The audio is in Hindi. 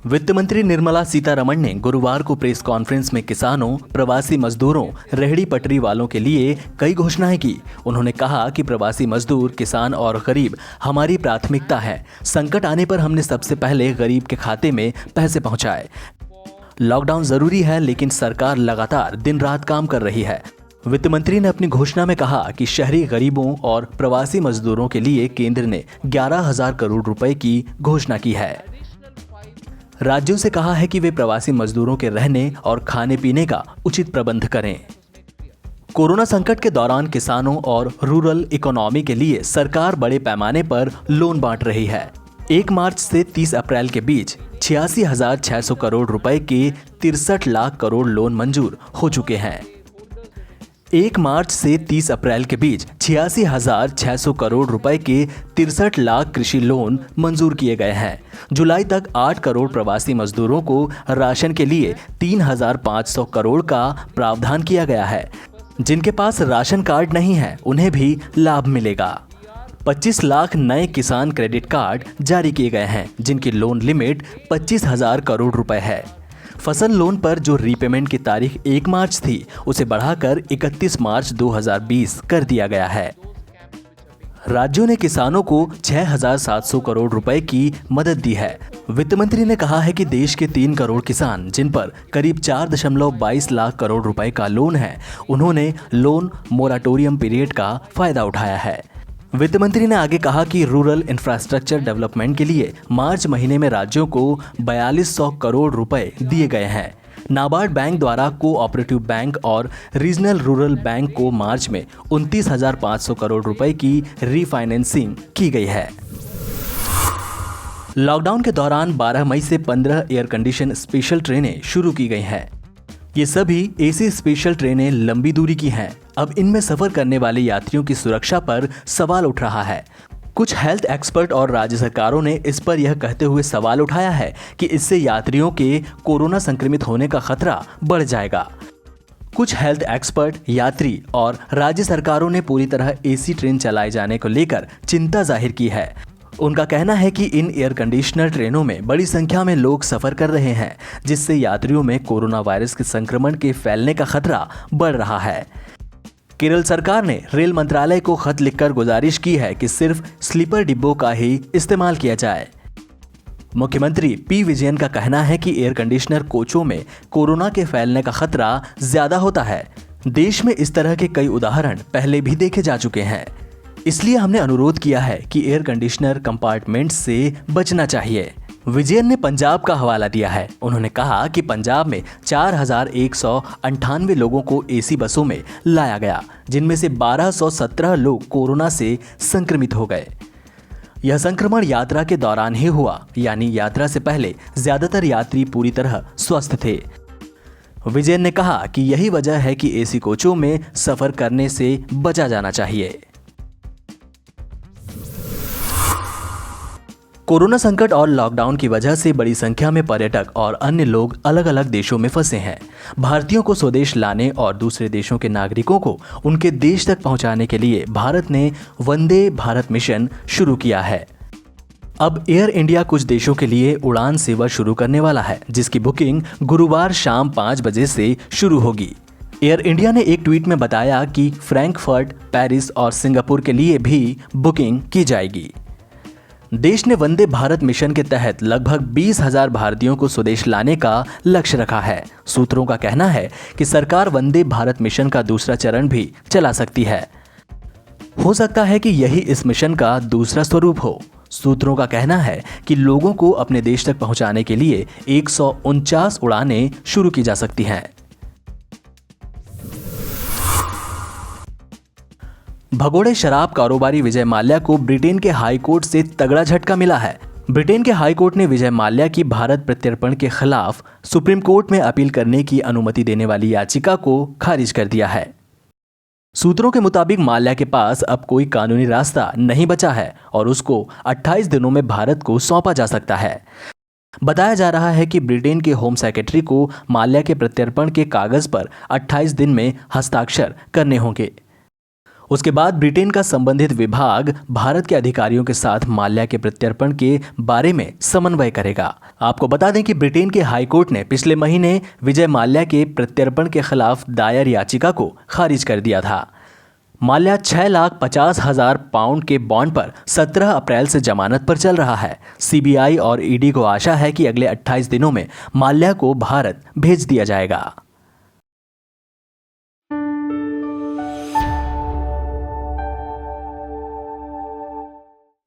वित्त मंत्री निर्मला सीतारमण ने गुरुवार को प्रेस कॉन्फ्रेंस में किसानों, प्रवासी मजदूरों, रेहड़ी पटरी वालों के लिए कई घोषणाएं की। उन्होंने कहा कि प्रवासी मजदूर, किसान और गरीब हमारी प्राथमिकता है। संकट आने पर हमने सबसे पहले गरीब के खाते में पैसे पहुंचाए। लॉकडाउन जरूरी है, लेकिन सरकार लगातार दिन रात काम कर रही है। वित्त मंत्री ने अपनी घोषणा में कहा कि शहरी गरीबों और प्रवासी मजदूरों के लिए केंद्र ने 11,000 करोड़ रुपए की घोषणा की है। राज्यों से कहा है कि वे प्रवासी मजदूरों के रहने और खाने पीने का उचित प्रबंध करें। कोरोना संकट के दौरान किसानों और रूरल इकोनॉमी के लिए सरकार बड़े पैमाने पर लोन बांट रही है। 1 मार्च से 30 अप्रैल के बीच 86,600 करोड़ रुपए के 63 लाख करोड़ लोन मंजूर हो चुके हैं। 1 मार्च से 30 अप्रैल के बीच 86,600 करोड़ रुपए के 63 लाख कृषि लोन मंजूर किए गए हैं। जुलाई तक 8 करोड़ प्रवासी मजदूरों को राशन के लिए 3,500 करोड़ का प्रावधान किया गया है। जिनके पास राशन कार्ड नहीं है, उन्हें भी लाभ मिलेगा। 25 लाख नए किसान क्रेडिट कार्ड जारी किए गए हैं, जिनकी लोन लिमिट 25,000 करोड़ रुपए है। फसल लोन पर जो रीपेमेंट की तारीख 1 मार्च थी, उसे बढ़ाकर 31 मार्च 2020 कर दिया गया है। राज्यों ने किसानों को 6,700 करोड़ रुपए की मदद दी है। वित्त मंत्री ने कहा है कि देश के 3 करोड़ किसान, जिन पर करीब 4.22 लाख करोड़ रुपए का लोन है, उन्होंने लोन मोराटोरियम पीरियड का फायदा उठाया है। वित्त मंत्री ने आगे कहा कि रूरल इंफ्रास्ट्रक्चर डेवलपमेंट के लिए मार्च महीने में राज्यों को 4200 करोड़ रुपए दिए गए हैं। नाबार्ड बैंक द्वारा कोऑपरेटिव बैंक और रीजनल रूरल बैंक को मार्च में 29,500 करोड़ रुपए की रीफाइनेंसिंग की गई है। लॉकडाउन के दौरान 12 मई से 15 एयर कंडीशन स्पेशल ट्रेनें शुरू की गई हैं। ये सभी एसी स्पेशल ट्रेनें लंबी दूरी की हैं। अब इनमें सफर करने वाले यात्रियों की सुरक्षा पर सवाल उठ रहा है। कुछ हेल्थ एक्सपर्ट और राज्य सरकारों ने इस पर यह कहते हुए सवाल उठाया है कि इससे यात्रियों के कोरोना संक्रमित होने का खतरा बढ़ जाएगा। कुछ हेल्थ एक्सपर्ट, यात्री और राज्य सरकारों ने पूरी तरह एसी ट्रेन चलाए जाने को लेकर चिंता जाहिर की है। उनका कहना है कि इन एयर कंडीशनर ट्रेनों में बड़ी संख्या में लोग सफर कर रहे हैं, जिससे यात्रियों में कोरोना वायरस के संक्रमण के फैलने का खतरा बढ़ रहा है। केरल सरकार ने रेल मंत्रालय को खत लिखकर गुजारिश की है कि सिर्फ स्लीपर डिब्बों का ही इस्तेमाल किया जाए। मुख्यमंत्री पी विजयन का कहना है कि एयर कंडीशनर कोचों में कोरोना के फैलने का खतरा ज्यादा होता है। देश में इस तरह के कई उदाहरण पहले भी देखे जा चुके हैं। इसलिए हमने अनुरोध किया है कि एयर कंडीशनर कंपार्टमेंट से बचना चाहिए। विजयन ने पंजाब का हवाला दिया है। उन्होंने कहा कि पंजाब में 4,198 लोगों को एसी बसों में लाया गया, जिनमें से 1,217 लोग कोरोना से संक्रमित हो गए। यह संक्रमण यात्रा के दौरान ही हुआ, यानी यात्रा से पहले ज्यादातर यात्री पूरी तरह स्वस्थ थे। विजयन ने कहा कि यही वजह है कि एसी कोचों में सफर करने से बचा जाना चाहिए। कोरोना संकट और लॉकडाउन की वजह से बड़ी संख्या में पर्यटक और अन्य लोग अलग अलग देशों में फंसे हैं। भारतीयों को स्वदेश लाने और दूसरे देशों के नागरिकों को उनके देश तक पहुंचाने के लिए भारत ने वंदे भारत मिशन शुरू किया है। अब एयर इंडिया कुछ देशों के लिए उड़ान सेवा शुरू करने वाला है, जिसकी बुकिंग गुरुवार शाम 5 बजे से शुरू होगी। एयर इंडिया ने एक ट्वीट में बताया कि फ्रैंकफर्ट, पेरिस और सिंगापुर के लिए भी बुकिंग की जाएगी। देश ने वंदे भारत मिशन के तहत लगभग 20,000 भारतीयों को स्वदेश लाने का लक्ष्य रखा है। सूत्रों का कहना है कि सरकार वंदे भारत मिशन का दूसरा चरण भी चला सकती है। हो सकता है कि यही इस मिशन का दूसरा स्वरूप हो। सूत्रों का कहना है कि लोगों को अपने देश तक पहुंचाने के लिए 149 उड़ानें शुरू की जा सकती हैं। भगोड़े शराब कारोबारी विजय माल्या को ब्रिटेन के हाई कोर्ट से तगड़ा झटका मिला है। ब्रिटेन के हाई कोर्ट ने विजय माल्या की भारत प्रत्यर्पण के खिलाफ सुप्रीम कोर्ट में अपील करने की अनुमति देने वाली याचिका को खारिज कर दिया है। सूत्रों के मुताबिक माल्या के पास अब कोई कानूनी रास्ता नहीं बचा है और उसको 28 दिनों में भारत को सौंपा जा सकता है। बताया जा रहा है कि ब्रिटेन के होम सेक्रेटरी को माल्या के प्रत्यर्पण के कागज पर 28 दिन में हस्ताक्षर करने होंगे। उसके बाद ब्रिटेन का संबंधित विभाग भारत के अधिकारियों के साथ माल्या के प्रत्यर्पण के बारे में समन्वय करेगा। आपको बता दें कि ब्रिटेन के हाई कोर्ट ने पिछले महीने विजय माल्या के प्रत्यर्पण के खिलाफ दायर याचिका को खारिज कर दिया था। माल्या 6,50,000 पाउंड के बॉन्ड पर 17 अप्रैल से जमानत पर चल रहा है। सीबीआई और ईडी को आशा है कि अगले 28 दिनों में माल्या को भारत भेज दिया जाएगा।